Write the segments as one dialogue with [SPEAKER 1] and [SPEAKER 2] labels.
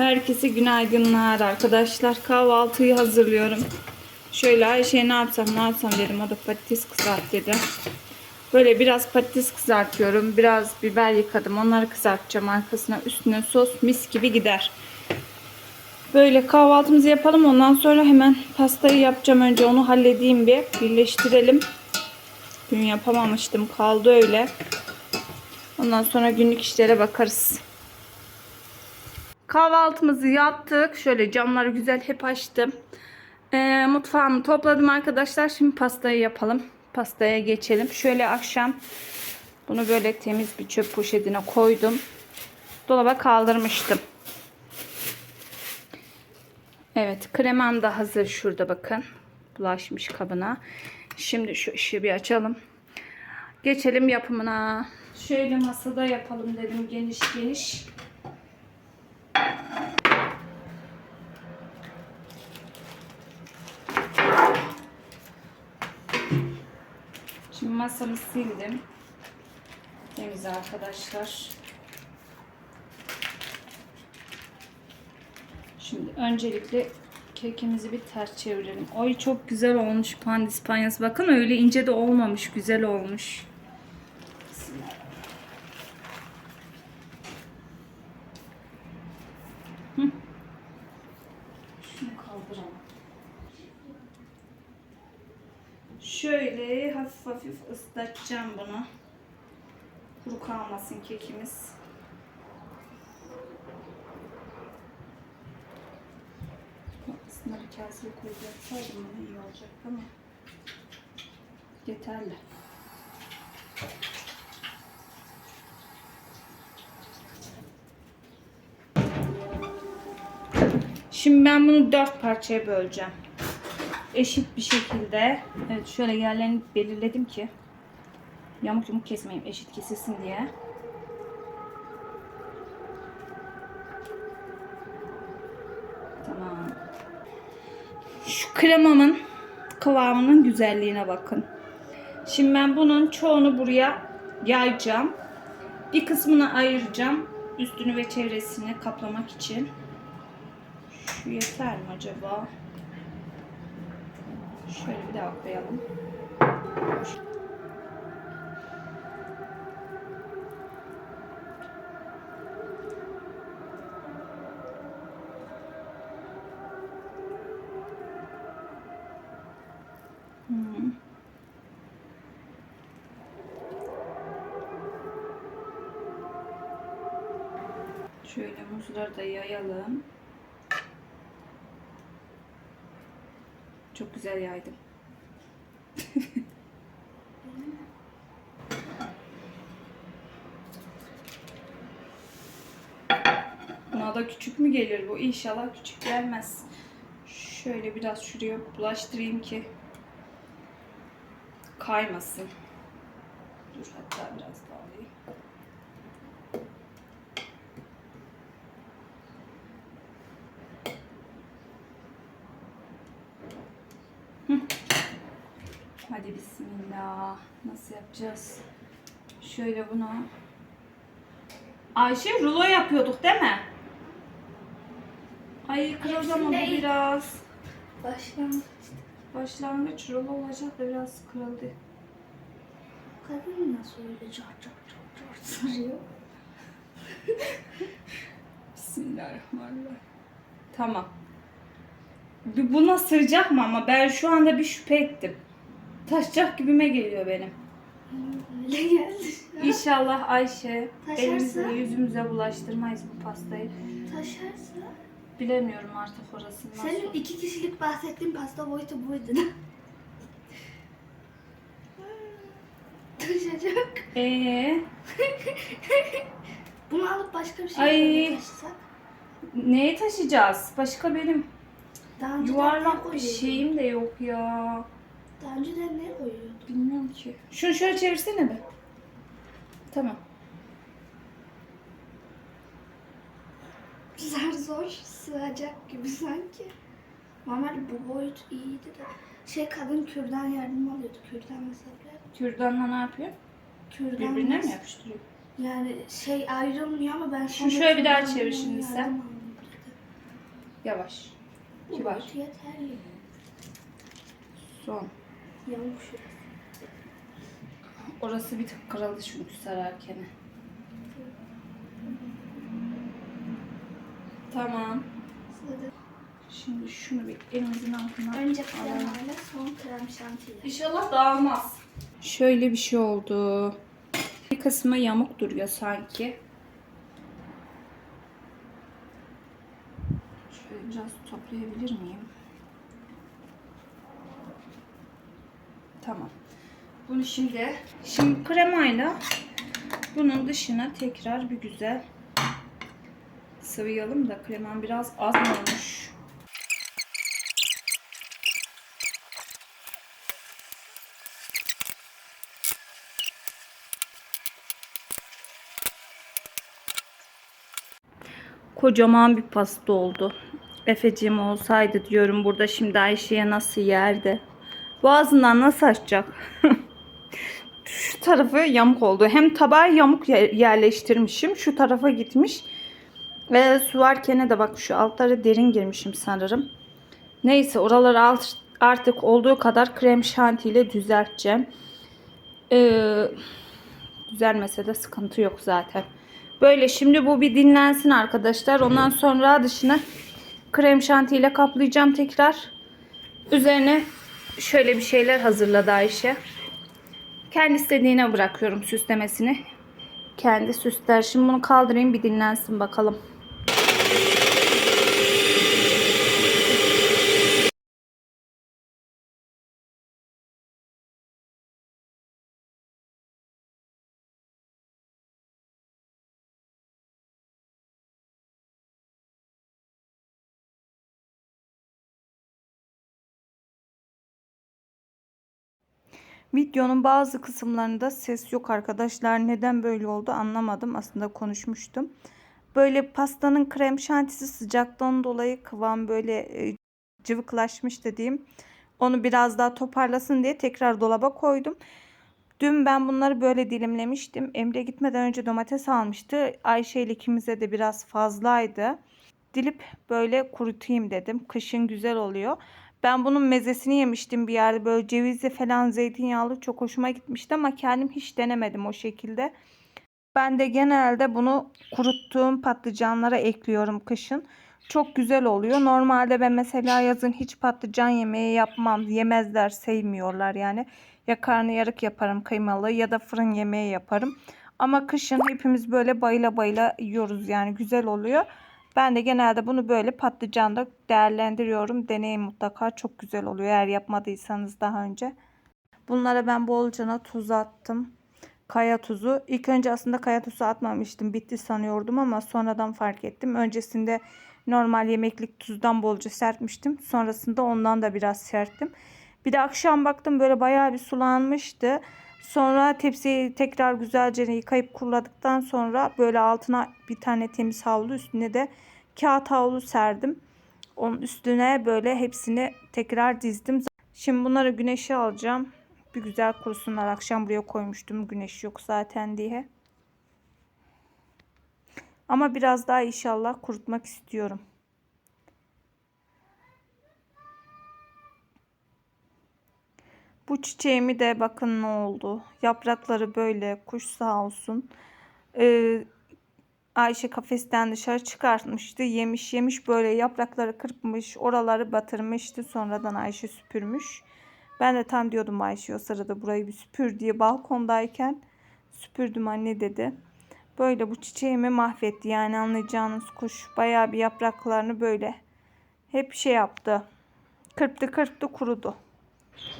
[SPEAKER 1] Herkese günaydınlar arkadaşlar. Kahvaltıyı hazırlıyorum. Şöyle Ayşe'ye ne yapsam dedim. O da patates kızart dedi. Böyle biraz patates kızartıyorum. Biraz biber yıkadım. Onları kızartacağım arkasına. Üstüne sos mis gibi gider. Böyle kahvaltımızı yapalım. Ondan sonra hemen pastayı yapacağım. Önce onu halledeyim bir. Birleştirelim. Dün yapamamıştım. Kaldı öyle. Ondan sonra günlük işlere bakarız. Kahvaltımızı yaptık. Şöyle camları güzel hep açtım. Mutfağımı topladım arkadaşlar. Şimdi pastayı yapalım. Pastaya geçelim. Şöyle akşam bunu böyle temiz bir çöp poşetine koydum. Dolaba kaldırmıştım. Evet, kremam da hazır şurada bakın. Bulaşmış kabına. Şimdi şu ışığı bir açalım. Geçelim yapımına. Şöyle masada yapalım dedim, geniş geniş. Şimdi masamı sildim. Temiz arkadaşlar. Şimdi öncelikle kekimizi bir ters çevirelim. Oy çok güzel olmuş pandispanyası. Bakın öyle ince de olmamış. Güzel olmuş. Şunu kaldıralım. Şöyle hafif hafif ıslatacağım bunu. Kuru kalmasın kekimiz. Aslında bir kaseye koyacaksaydım bunu iyi olacaktı ama yeterli. Şimdi ben bunu 4 parçaya böleceğim. Eşit bir şekilde. Evet, şöyle yerlerini belirledim ki yamuk yumuk kesmeyeyim, eşit kesilsin diye. Tamam. Şu kremamın kıvamının güzelliğine bakın. Şimdi ben bunun çoğunu buraya yayacağım. Bir kısmını ayıracağım. Üstünü ve çevresini kaplamak için. Şu yeter mi acaba? Şöyle bir daha koyalım. Şöyle muzları da yayalım. Çok güzel yaydım. Buna da küçük mü gelir bu? İnşallah küçük gelmez. Şöyle biraz şuraya bulaştırayım ki kaymasın. Dur, hatta biraz daha alayım. Hadi bismillah. Nasıl yapacağız? Şöyle bunu. Ayşe, rulo yapıyorduk değil mi? Ay, kırıldı ama bu biraz. Başlangıç rulo olacak da biraz kırıldı.
[SPEAKER 2] Kadın nasıl öyle car sarıyor?
[SPEAKER 1] Bismillahirrahmanirrahim. Tamam. Buna sığacak mı ama ben şu anda bir şüphe ettim. Taşacak gibime geliyor benim.
[SPEAKER 2] Öyle geldi.
[SPEAKER 1] İnşallah Ayşe
[SPEAKER 2] Taşarsa?
[SPEAKER 1] elimize yüzümüze bulaştırmayız bu pastayı.
[SPEAKER 2] Taşarsa?
[SPEAKER 1] Bilemiyorum artık orasını nasıl.
[SPEAKER 2] Senin 2 kişilik bahsettiğin pasta boyutu buydu. Taşacak. Bunu alıp başka bir şey taşısak?
[SPEAKER 1] Neyi taşıyacağız? Başka benim
[SPEAKER 2] Daha
[SPEAKER 1] yuvarlak bir şeyim de yok ya.
[SPEAKER 2] Daha önceden ne koyuyordun?
[SPEAKER 1] Bilmiyorum ki. Şunu şöyle çevirsene be. Tamam.
[SPEAKER 2] Zor sığacak gibi sanki. Normalde bu boyut iyiydi de. Kadın kürdan yardım alıyordu. Kürdan mesela.
[SPEAKER 1] Kürdanla ne yapıyor?
[SPEAKER 2] Kürdan
[SPEAKER 1] Birbirine mi yapıştırıyor?
[SPEAKER 2] Yani ayrılmıyor ama ben
[SPEAKER 1] Şunu şöyle bir daha çevir şimdi sen. Yavaş.
[SPEAKER 2] Bu
[SPEAKER 1] Kibar.
[SPEAKER 2] boyut yeterli.
[SPEAKER 1] Son.
[SPEAKER 2] Yamuk şurası.
[SPEAKER 1] Orası bir tık kırıldı çünkü sararken. Tamam.
[SPEAKER 2] Sırada
[SPEAKER 1] Şimdi şunu bir elimizin altına
[SPEAKER 2] önce
[SPEAKER 1] alalım.
[SPEAKER 2] kremayla son krem şantiyle.
[SPEAKER 1] İnşallah dağılmaz. Şöyle bir şey oldu. Bir kısmı yamuk duruyor sanki. Şöyle biraz toplayabilir miyim? Tamam. Bunu şimdi kremayla bunun dışına tekrar bir güzel sıvayalım da kremam biraz az mı olmuş? Kocaman bir pasta oldu. Efeciğim olsaydı diyorum burada şimdi Ayşe'ye nasıl yerdi? Boğazından nasıl açacak? Şu tarafı yamuk oldu. Hem tabağı yamuk yerleştirmişim. Şu tarafa gitmiş. Ve su varken de bak şu altlara derin girmişim sanırım. Neyse oraları artık olduğu kadar krem şantiyle düzelteceğim. Düzelmese de sıkıntı yok zaten. Böyle şimdi bu bir dinlensin arkadaşlar. Ondan sonra dışına krem şantiyle kaplayacağım tekrar. Üzerine şöyle bir şeyler hazırladı Ayşe. Kendi istediğine bırakıyorum süslemesini. Kendi süsler. Şimdi bunu kaldırayım bir dinlensin bakalım. Videonun bazı kısımlarında ses yok arkadaşlar. Neden böyle oldu anlamadım. Aslında konuşmuştum. Böyle pastanın krem şantisi sıcaktan dolayı kıvam böyle cıvıklaşmış dediğim. Onu biraz daha toparlasın diye tekrar dolaba koydum. Dün ben bunları böyle dilimlemiştim. Emre gitmeden önce domates almıştı. Ayşe ile ikimize de biraz fazlaydı. Dilip böyle kurutayım dedim. Kışın güzel oluyor. Ben bunun mezesini yemiştim bir yerde. Böyle cevizli falan zeytinyağlı çok hoşuma gitmişti ama kendim hiç denemedim o şekilde. Ben de genelde bunu kuruttuğum patlıcanlara ekliyorum kışın. Çok güzel oluyor. Normalde ben mesela yazın hiç patlıcan yemeği yapmam. Yemezler, sevmiyorlar yani. Ya karnıyarık yaparım kıymalı ya da fırın yemeği yaparım. Ama kışın hepimiz böyle bayıla bayıla yiyoruz yani güzel oluyor. Ben de genelde bunu böyle patlıcanda değerlendiriyorum. Deneyin mutlaka çok güzel oluyor eğer yapmadıysanız daha önce. Bunlara ben bolcana tuz attım. Kaya tuzu. İlk önce aslında kaya tuzu atmamıştım. Bitti sanıyordum ama sonradan fark ettim. Öncesinde normal yemeklik tuzdan bolca serpmiştim. Sonrasında ondan da biraz serptim. Bir de akşam baktım böyle bayağı bir sulanmıştı. Sonra tepsiyi tekrar güzelce yıkayıp kuruladıktan sonra böyle altına bir tane temiz havlu üstüne de kağıt havlu serdim. Onun üstüne böyle hepsini tekrar dizdim. Şimdi bunları güneşe alacağım. Bir güzel kurusunlar. Akşam buraya koymuştum. Güneş yok zaten diye. Ama biraz daha inşallah kurutmak istiyorum. Bu çiçeğimi de bakın ne oldu. Yaprakları böyle kuş sağ olsun. Ayşe kafesten dışarı çıkartmıştı. Yemiş yemiş böyle yaprakları kırpmış. Oraları batırmıştı. Sonradan Ayşe süpürmüş. Ben de tam diyordum Ayşe o sırada burayı bir süpür diye balkondayken süpürdüm anne dedi. Böyle bu çiçeğimi mahvetti yani anlayacağınız kuş bayağı bir yapraklarını böyle hep şey yaptı. Kırptı kırptı kurudu.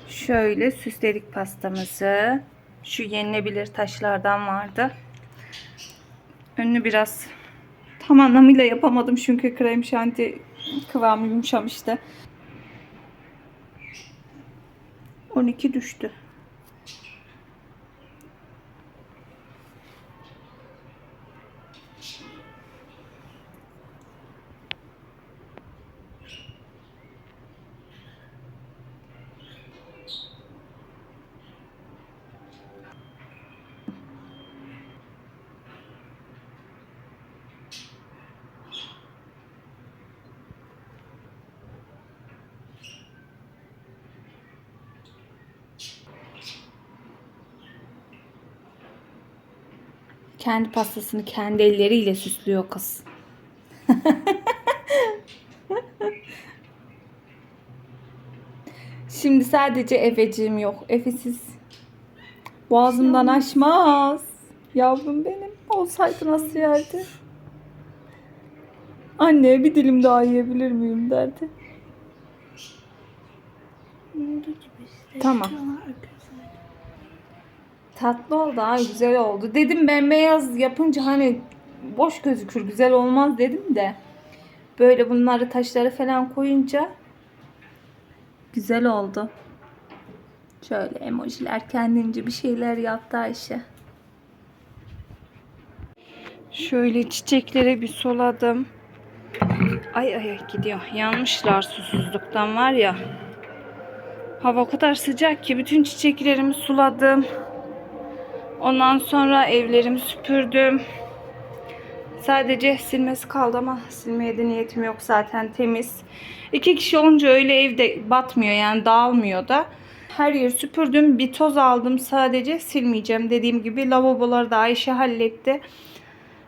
[SPEAKER 1] Şöyle süsledik pastamızı. Şu yenilebilir taşlardan vardı. Önünü biraz tam anlamıyla yapamadım çünkü krem şanti kıvamı yumuşamıştı. 12 düştü. Kendi pastasını kendi elleriyle süslüyor kız. Şimdi sadece Efeciğim yok. Efesiz boğazımdan aşmaz. Yavrum benim. Olsaydı nasıl yerdi? Anne bir dilim daha yiyebilir miyim derdi.
[SPEAKER 2] Oldu gibi işte.
[SPEAKER 1] Tamam. Tatlı oldu, ha güzel oldu. Dedim bembeyaz yapınca hani boş gözükür, güzel olmaz dedim de. Böyle bunları taşları falan koyunca güzel oldu. Şöyle emojiler kendince bir şeyler yaptı Ayşe. Şöyle çiçeklere bir suladım. Ay ay ay gidiyor. Yanmışlar susuzluktan var ya. Hava o kadar sıcak ki bütün çiçeklerimi suladım. Ondan sonra evlerimi süpürdüm. Sadece silmesi kaldı ama silmeye de niyetim yok, zaten temiz. 2 kişi olunca öyle evde batmıyor yani, dağılmıyor da. Her yeri süpürdüm, bir toz aldım, sadece silmeyeceğim. Dediğim gibi lavaboları da Ayşe halletti.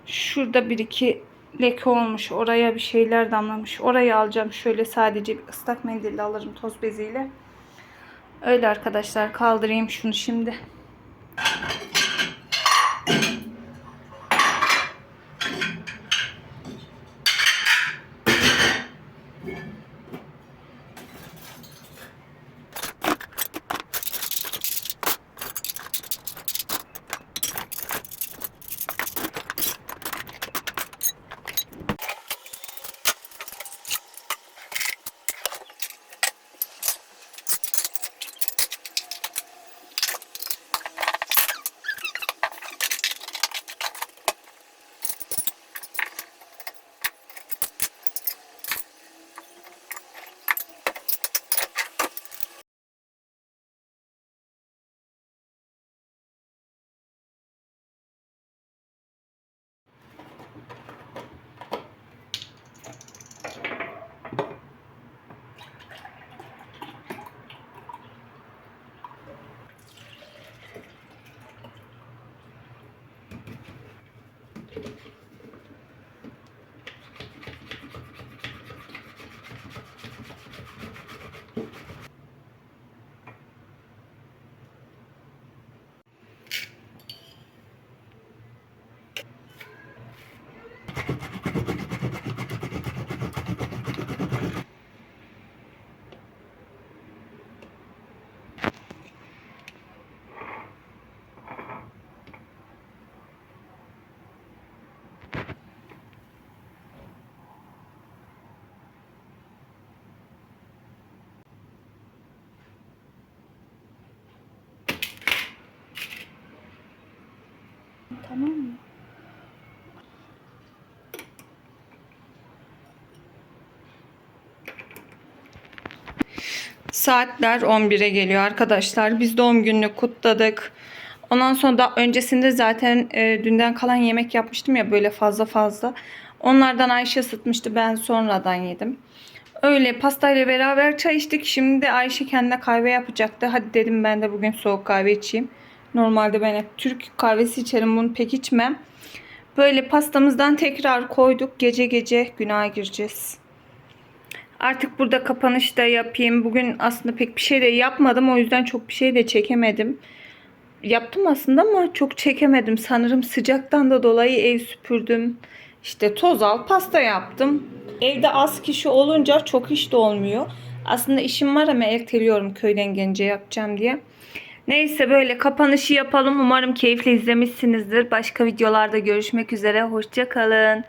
[SPEAKER 1] Şurada bir iki leke olmuş, oraya bir şeyler damlamış. Orayı alacağım, şöyle sadece bir ıslak mendille alırım, toz beziyle. Öyle arkadaşlar, kaldırayım şunu şimdi. Tamam mı? Saatler 11'e geliyor arkadaşlar. Biz doğum gününü kutladık. Ondan sonra da öncesinde zaten dünden kalan yemek yapmıştım ya, böyle fazla fazla. Onlardan Ayşe ısıtmıştı. Ben sonradan yedim. Öyle pastayla beraber çay içtik. Şimdi de Ayşe kendine kahve yapacaktı. Hadi dedim ben de bugün soğuk kahve içeyim. Normalde ben hep Türk kahvesi içerim. Bunu pek içmem. Böyle pastamızdan tekrar koyduk. Gece gece günaha gireceğiz. Artık burada kapanış da yapayım. Bugün aslında pek bir şey de yapmadım. O yüzden çok bir şey de çekemedim. Yaptım aslında ama çok çekemedim. Sanırım sıcaktan da dolayı ev süpürdüm. İşte toz al, pasta yaptım. Evde az kişi olunca çok iş de olmuyor. Aslında işim var ama erteliyorum köyden gelince yapacağım diye. Neyse, böyle kapanışı yapalım. Umarım keyifle izlemişsinizdir. Başka videolarda görüşmek üzere. Hoşça kalın.